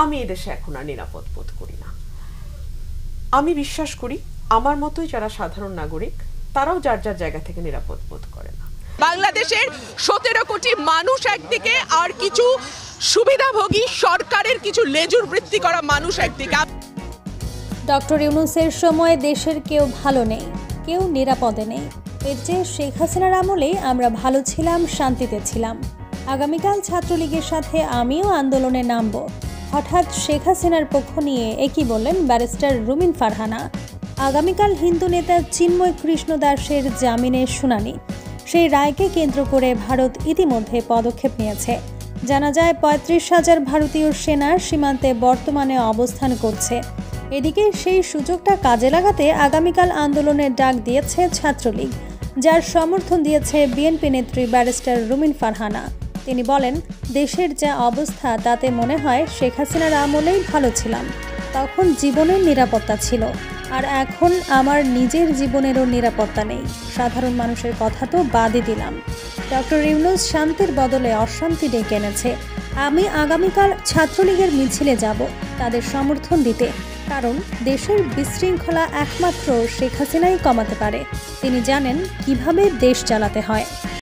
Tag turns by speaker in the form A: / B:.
A: আমি এদেশে এখন আর নিরাপদ বোধ করি না। আমি বিশ্বাস করি আমার মতোই যারা সাধারণ নাগরিক তারাও যার যার জায়গা থেকে নিরাপদ বোধ করে না।
B: বাংলাদেশের 17 কোটি মানুষ একদিকে, আর কিছু সুবিধাভোগী সরকারের কিছু লেজুর বৃত্তি করা মানুষ একদিকে।
C: ডক্টর ইউনূসের সময় দেশের কেউ ভালো নেই, কেউ নিরাপদে নেই। এর চেয়ে শেখ হাসিনার আমলে আমরা ভালো ছিলাম, শান্তিতে ছিলাম। আগামীকাল ছাত্রলীগের সাথে আমিও আন্দোলনে নামব। হঠাৎ শেখ হাসিনার পক্ষ নিয়ে একই বললেন ব্যারিস্টার রুমিন ফারহানা। আগামীকাল হিন্দু নেতা চিন্ময় কৃষ্ণ দাসের জামিনের শুনানি। সেই রায়কে কেন্দ্র করে ভারত ইতিমধ্যে পদক্ষেপ নিয়েছে। জানা যায় ৩৫,০০০ ভারতীয় সেনা সীমান্তে বর্তমানে অবস্থান করছে। এদিকে সেই সুযোগটা কাজে লাগাতে আগামীকাল আন্দোলনের ডাক দিয়েছে ছাত্রলীগ, যার সমর্থন দিয়েছে বিএনপি নেত্রী ব্যারিস্টার রুমিন ফারহানা। তিনি বলেন, দেশের যা অবস্থা তাতে মনে হয় শেখ হাসিনার আমলেই ভালো ছিলাম। তখন জীবনের নিরাপত্তা ছিল, আর এখন আমার নিজের জীবনেরও নিরাপত্তা নেই। সাধারণ মানুষের কথা তো বাদই দিলাম। ডক্টর ইউনূস শান্তির বদলে অশান্তি ডেকে এনেছে। আমি আগামীকাল ছাত্রলীগের মিছিলে যাব তাদের সমর্থন দিতে, কারণ দেশের বিশৃঙ্খলা একমাত্র শেখ হাসিনাই কমাতে পারে। তিনি জানেন কিভাবে দেশ চালাতে হয়।